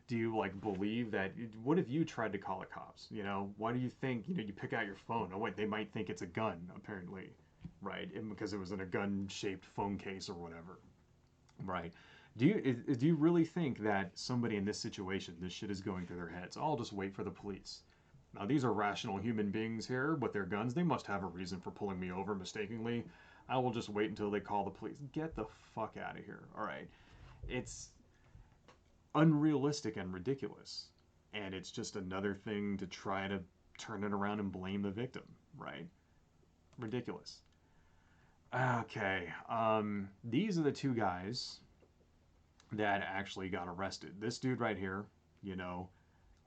Do you like believe that? What if you tried to call the cops? Why do you think you pick out your phone? Oh wait, they might think it's a gun apparently, right? And because it was in a gun-shaped phone case or whatever, right? Do you really think that somebody in this situation, this shit is going through their heads? I'll just wait for the police. Now these are rational human beings here with their guns. They must have a reason for pulling me over mistakenly. I will just wait until they call the police. Get the fuck out of here. All right. It's unrealistic and ridiculous. And it's just another thing to try to turn it around and blame the victim, right? Ridiculous. Okay. These are the two guys that actually got arrested. This dude right here, you know,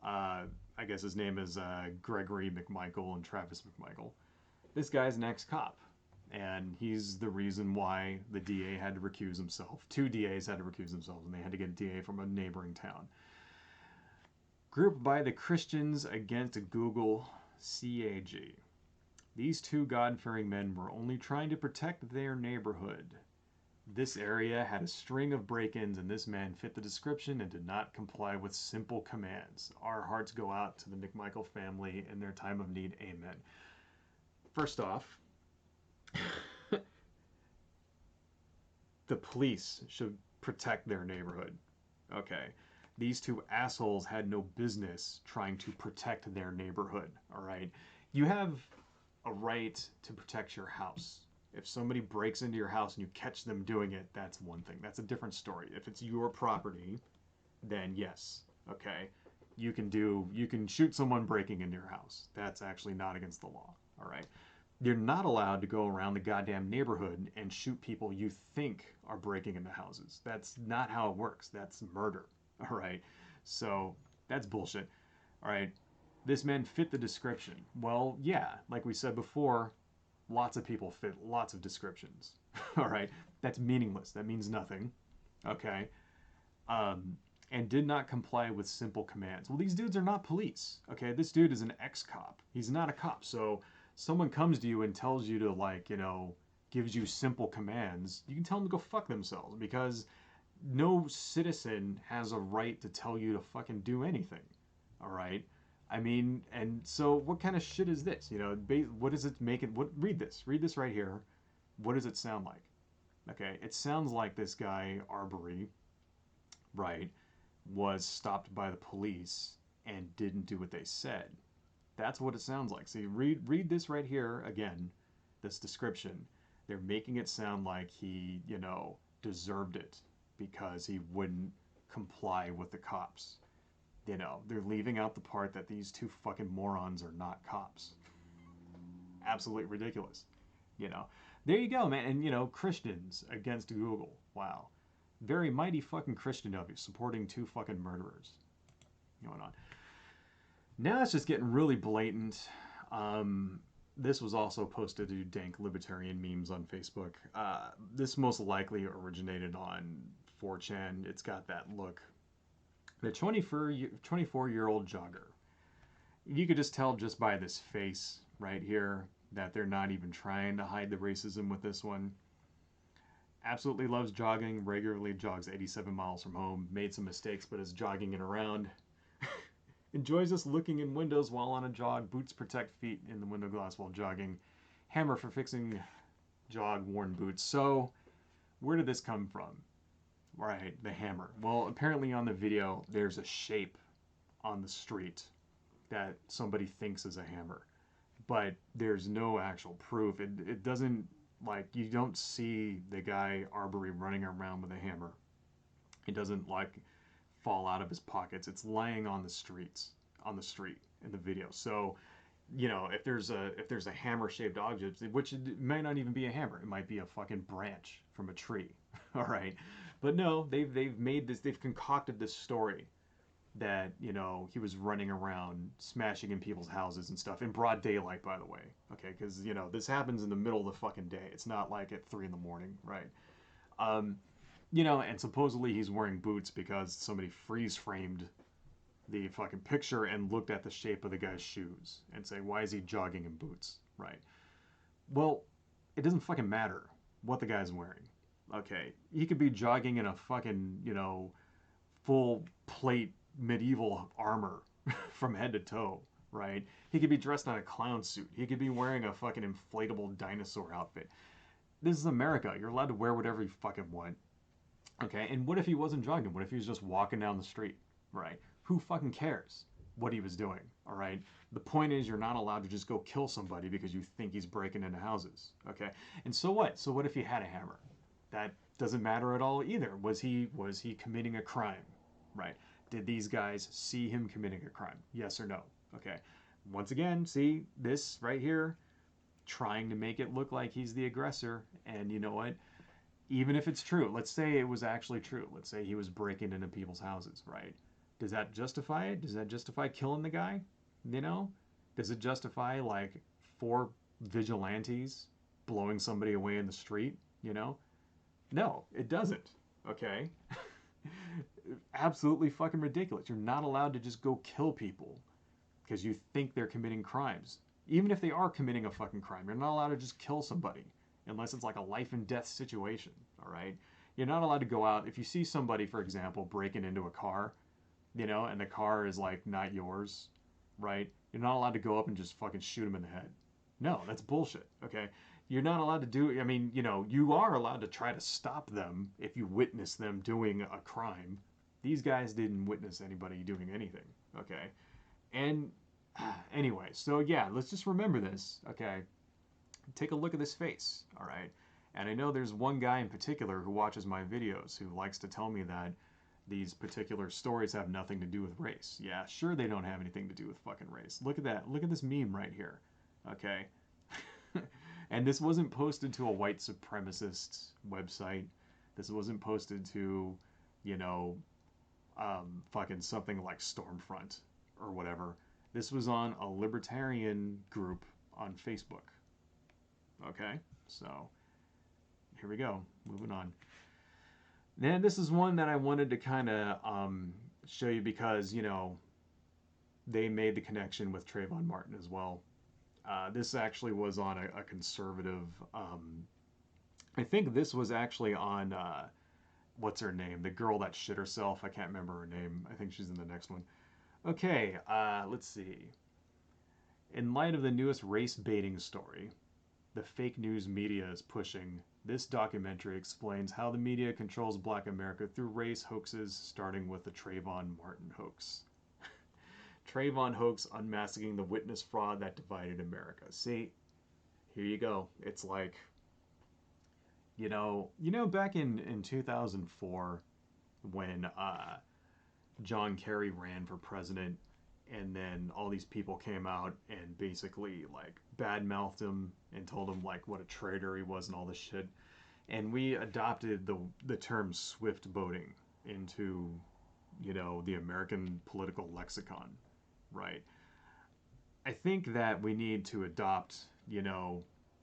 I guess his name is Gregory McMichael and Travis McMichael. This guy's an ex-cop, and he's the reason why the DA had to recuse himself. Two DAs had to recuse themselves, and they had to get a DA from a neighboring town. Grouped by the Christians Against Google, CAG. These two God-fearing men were only trying to protect their neighborhood. This area had a string of break-ins, and this man fit the description and did not comply with simple commands. Our hearts go out to the McMichael family in their time of need. Amen. First off, the police should protect their neighborhood. Okay. These two assholes had no business trying to protect their neighborhood. All right. You have a right to protect your house. If somebody breaks into your house and you catch them doing it, that's one thing. That's a different story. If it's your property, then yes, okay. You can shoot someone breaking into your house. That's actually not against the law, all right? You're not allowed to go around the goddamn neighborhood and shoot people you think are breaking into houses. That's not how it works. That's murder, all right? So that's bullshit, all right? This man fit the description. Well, yeah, like we said before, lots of people fit lots of descriptions. All right, that's meaningless. That means nothing. Okay, and did not comply with simple commands. Well, these dudes are not police. Okay, this dude is an ex-cop. He's not a cop. So someone comes to you and tells you to gives you simple commands. You can tell them to go fuck themselves because no citizen has a right to tell you to fucking do anything. All right. I mean, and so what kind of shit is this? What does it make it? Read this. Read this right here. What does it sound like? Okay, it sounds like this guy Arbery, right, was stopped by the police and didn't do what they said. That's what it sounds like. See, read this right here again. This description. They're making it sound like he, deserved it because he wouldn't comply with the cops. They're leaving out the part that these two fucking morons are not cops. Absolutely ridiculous. There you go, man. And, Christians against Google. Wow. Very mighty fucking Christian of you, supporting two fucking murderers. Going on. Now it's just getting really blatant. This was also posted to dank libertarian memes on Facebook. This most likely originated on 4chan. It's got that look. The 24-year-old jogger. You could just tell just by this face right here that they're not even trying to hide the racism with this one. Absolutely loves jogging, regularly jogs 87 miles from home, made some mistakes but is jogging it around. Enjoys us looking in windows while on a jog, boots protect feet in the window glass while jogging, hammer for fixing jog-worn boots. So, where did this come from? Right, the hammer. Well, apparently on the video, there's a shape on the street that somebody thinks is a hammer. But there's no actual proof. It doesn't Like, you don't see the guy Arbery running around with a hammer. It doesn't like fall out of his pockets. It's laying on the street in the video. So, if there's a hammer shaped object, which it may not even be a hammer, it might be a fucking branch from a tree. All right, but no, they've concocted this story that he was running around smashing in people's houses and stuff in broad daylight, by the way. Okay, because this happens in the middle of the fucking day. It's not like at 3 in the morning, right? um and supposedly he's wearing boots because somebody freeze framed the fucking picture and looked at the shape of the guy's shoes and say, why is he jogging in boots, right? Well, it doesn't fucking matter what the guy's wearing. Okay, he could be jogging in a fucking full plate medieval armor from head to toe, right? He could be dressed in a clown suit. He could be wearing a fucking inflatable dinosaur outfit. This is America. You're allowed to wear whatever you fucking want. Okay, and what if he wasn't jogging? What if he was just walking down the street, right? Who fucking cares what he was doing, all right? The point is, you're not allowed to just go kill somebody because you think he's breaking into houses, okay? And so what? So what if he had a hammer? That doesn't matter at all either. Was he committing a crime, right? Did these guys see him committing a crime? Yes or no? Okay. Once again, see this right here, trying to make it look like he's the aggressor. And you know what? Even if it's true, let's say it was actually true. Let's say he was breaking into people's houses, right? Does that justify it? Does that justify killing the guy? You know? Does it justify like 4 vigilantes blowing somebody away in the street? You know? No, it doesn't. Okay? Absolutely fucking ridiculous. You're not allowed to just go kill people because you think they're committing crimes. Even if they are committing a fucking crime, you're not allowed to just kill somebody unless it's like a life and death situation, all right? You're not allowed to go out. If you see somebody, for example, breaking into a car, and the car is like not yours, right? You're not allowed to go up and just fucking shoot them in the head. No, that's bullshit, okay? You're not allowed to do, I mean, you are allowed to try to stop them if you witness them doing a crime. These guys didn't witness anybody doing anything, okay? And anyway, so yeah, let's just remember this, okay? Take a look at this face, all right? And I know there's one guy in particular who watches my videos who likes to tell me that these particular stories have nothing to do with race. Yeah, sure they don't have anything to do with fucking race. Look at that. Look at this meme right here, okay? And this wasn't posted to a white supremacist website. This wasn't posted to, fucking something like Stormfront or whatever. This was on a libertarian group on Facebook. Okay, so here we go. Moving on. Then this is one that I wanted to kind of show you because, they made the connection with Trayvon Martin as well. This actually was on a conservative. I think this was actually on, what's her name? The girl that shit herself. I can't remember her name. I think she's in the next one. Okay, let's see. In light of the newest race baiting story the fake news media is pushing, this documentary explains how the media controls Black America through race hoaxes, starting with the Trayvon Martin hoax. Trayvon hoax unmasking the witness fraud that divided America. See, here you go. It's like, back in 2004 when John Kerry ran for president, and then all these people came out and basically like badmouthed him and told him like what a traitor he was and all this shit. And we adopted the term swift voting into, the American political lexicon, right? I think that we need to adopt,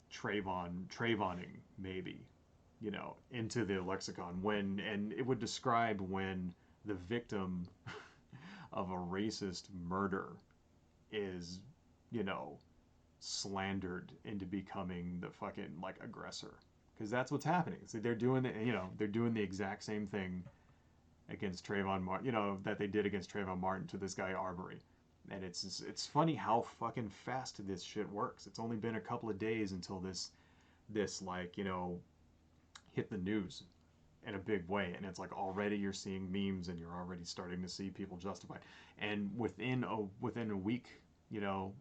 Trayvoning maybe, into the lexicon and it would describe when the victim of a racist murder is, slandered into becoming the fucking like aggressor, because that's what's happening. So they're doing the exact same thing against Trayvon Martin, that they did against Trayvon Martin to this guy Arbery. And it's funny how fucking fast this shit works. It's only been a couple of days until this like, hit the news in a big way, and it's like already you're seeing memes and you're already starting to see people justify. And within a week,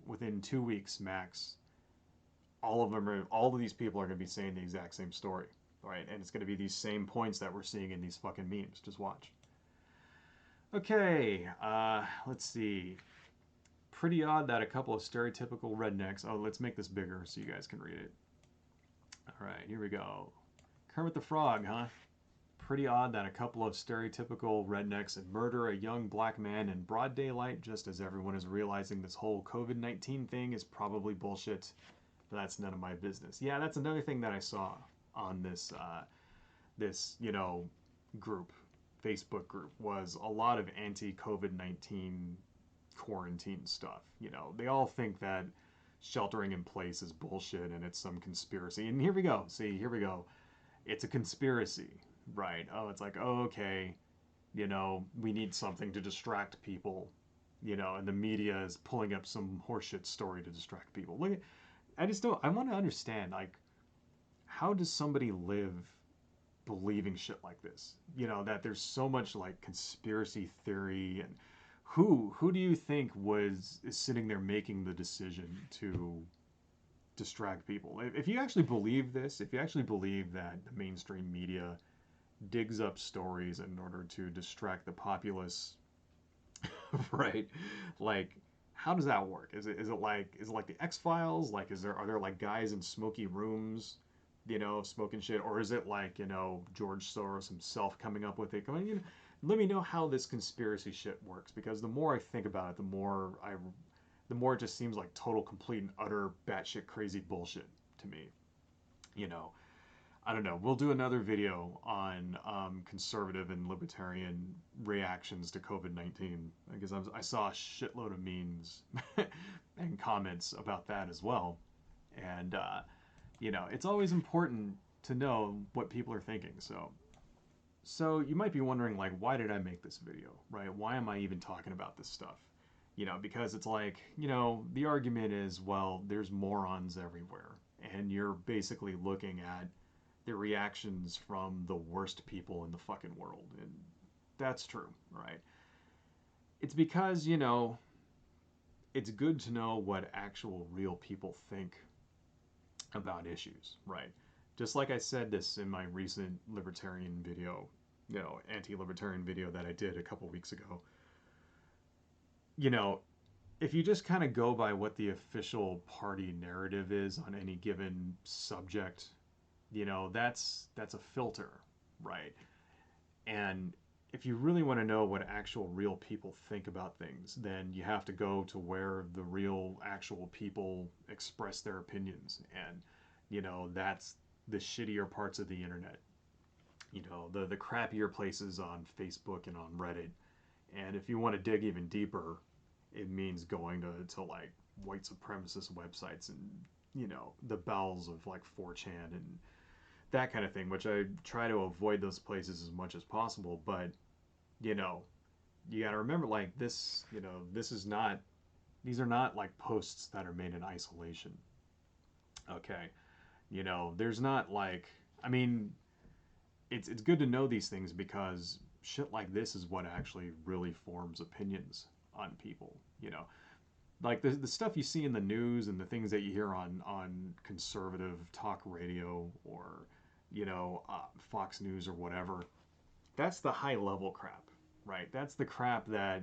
within 2 weeks max, all of these people are going to be saying the exact same story, right? And it's going to be these same points that we're seeing in these fucking memes. Just watch. Okay, let's see. Pretty odd that a couple of stereotypical rednecks. Oh, let's make this bigger so you guys can read it. All right, here we go. Kermit the Frog, huh? Pretty odd that a couple of stereotypical rednecks would murder a young black man in broad daylight just as everyone is realizing this whole COVID-19 thing is probably bullshit. But that's none of my business. Yeah, that's another thing that I saw on this, group, Facebook group, was a lot of anti-COVID-19 quarantine stuff. They all think that sheltering in place is bullshit and it's some conspiracy. And here we go. See, here we go. It's a conspiracy, right? Oh, it's like, oh, okay, we need something to distract people, and the media is pulling up some horseshit story to distract people. Look, I just don't, I want to understand, like, how does somebody live believing shit like this? That there's so much like conspiracy theory, and who do you think is sitting there making the decision to distract people? If you actually believe this, if you actually believe that the mainstream media digs up stories in order to distract the populace, right? Like, how does that work? Is it like the X-Files? Like, are there like guys in smoky rooms, smoking shit, or is it like George Soros himself coming up with it? Let me know how this conspiracy shit works, because the more I think about it, the more it just seems like total, complete, and utter batshit crazy bullshit to me. I don't know. We'll do another video on conservative and libertarian reactions to COVID-19, because I saw a shitload of memes and comments about that as well. And, it's always important to know what people are thinking. So you might be wondering, like, why did I make this video, right? Why am I even talking about this stuff? Because it's like, the argument is, well, there's morons everywhere. And you're basically looking at the reactions from the worst people in the fucking world. And that's true, right? It's because, it's good to know what actual real people think about issues, right? Just like I said this in my recent libertarian video, anti-libertarian video that I did a couple weeks ago. If you just kind of go by what the official party narrative is on any given subject, that's a filter, right? And if you really want to know what actual real people think about things, then you have to go to where the real actual people express their opinions. And, that's the shittier parts of the internet. The crappier places on Facebook and on Reddit. And if you want to dig even deeper, it means going to like white supremacist websites and, the bowels of like 4chan and that kind of thing, which I try to avoid those places as much as possible. But, you got to remember, like, this, these are not like posts that are made in isolation. Okay. There's not like, I mean, it's good to know these things, because shit like this is what actually really forms opinions on people, like the stuff you see in the news and the things that you hear on conservative talk radio, or Fox News or whatever. That's the high level crap, right? That's the crap that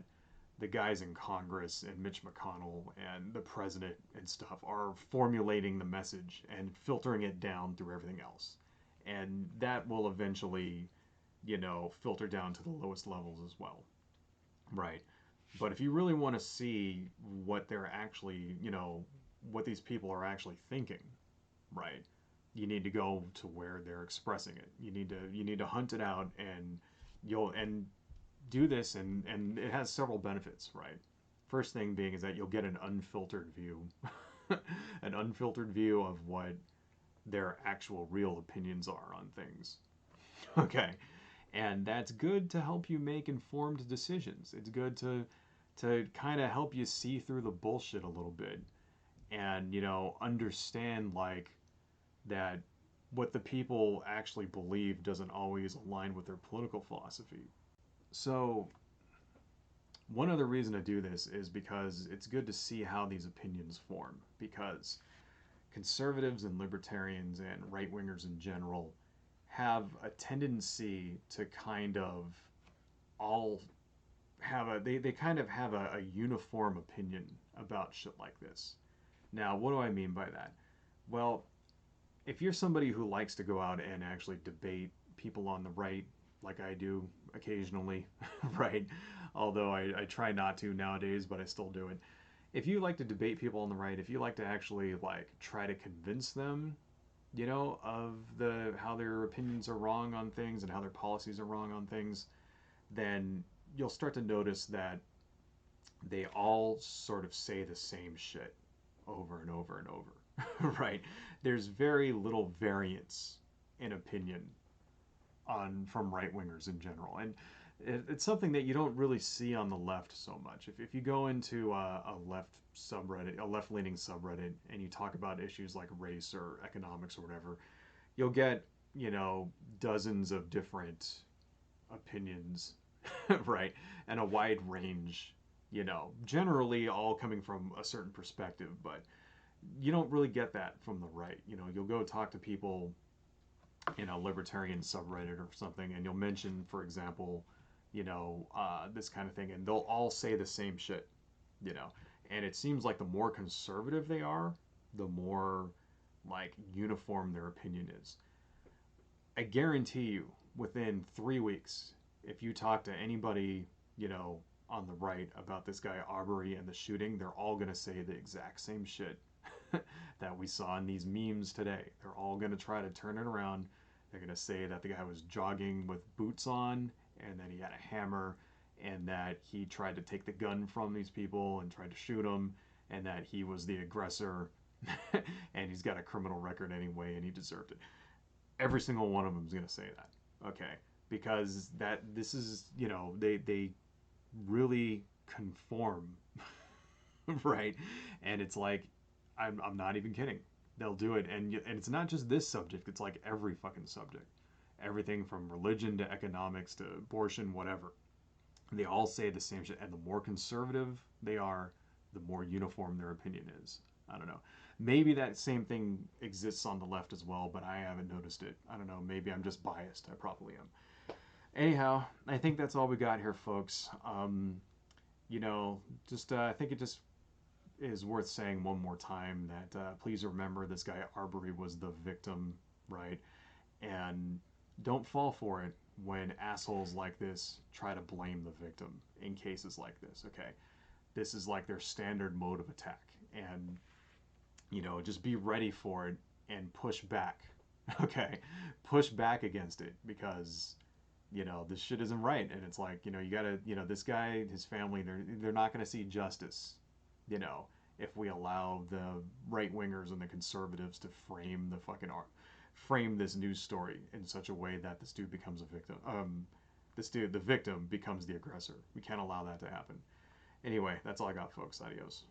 the guys in Congress and Mitch McConnell and the president and stuff are formulating the message and filtering it down through everything else. And that will eventually, filter down to the lowest levels as well, right? But if you really want to see what they're actually, what these people are actually thinking, right? You need to go to where they're expressing it. You need to hunt it out, and you'll do this, and it has several benefits, right? First thing being is that you'll get an unfiltered view, an unfiltered view of what their actual real opinions are on things. Okay. And that's good to help you make informed decisions. It's good to kind of help you see through the bullshit a little bit, and understand, like, that what the people actually believe doesn't always align with their political philosophy. So one other reason to do this is because it's good to see how these opinions form, because conservatives and libertarians and right-wingers in general have a tendency to kind of all have they kind of have a uniform opinion about shit like this. Now, what do I mean by that? Well, if you're somebody who likes to go out and actually debate people on the right, like I do occasionally, right? Although I try not to nowadays, but I still do it. If you like to debate people on the right, if you like to actually like try to convince them, of how their opinions are wrong on things and how their policies are wrong on things, then you'll start to notice that they all sort of say the same shit over and over and over, right? There's very little variance in opinion on from right wingers in general, and it's something that you don't really see on the left so much. If you go into a left subreddit, a left leaning subreddit, and you talk about issues like race or economics or whatever, you'll get dozens of different opinions, right? And a wide range, generally all coming from a certain perspective, but you don't really get that from the right. You'll go talk to people in a libertarian subreddit or something, and you'll mention, for example, this kind of thing, and they'll all say the same shit, you know. And it seems like the more conservative they are, the more like uniform their opinion is. I guarantee you, within 3 weeks, if you talk to anybody, on the right about this guy Arbery and the shooting, they're all going to say the exact same shit that we saw in these memes today. They're all going to try to turn it around. They're going to say that the guy was jogging with boots on and that he had a hammer and that he tried to take the gun from these people and tried to shoot them and that he was the aggressor and he's got a criminal record anyway and he deserved it. Every single one of them is going to say that. Okay, because this is, they really conform, right? And it's like, I'm not even kidding. They'll do it, and it's not just this subject. It's like every fucking subject, everything from religion to economics to abortion, whatever. They all say the same shit, and the more conservative they are, the more uniform their opinion is. I don't know. Maybe that same thing exists on the left as well, but I haven't noticed it. I don't know. Maybe I'm just biased. I probably am. Anyhow, I think that's all we got here, folks. I think it just is worth saying one more time that please remember this guy Arbery was the victim, right? And don't fall for it when assholes like this try to blame the victim in cases like this, okay? This is like their standard mode of attack. And, just be ready for it and push back, okay? Push back against it because this shit isn't right. And it's like, you gotta, this guy, his family, they're not gonna see justice, if we allow the right wingers and the conservatives to frame frame this news story in such a way that this dude becomes a victim. The victim becomes the aggressor. We can't allow that to happen. Anyway, that's all I got, folks. Adios.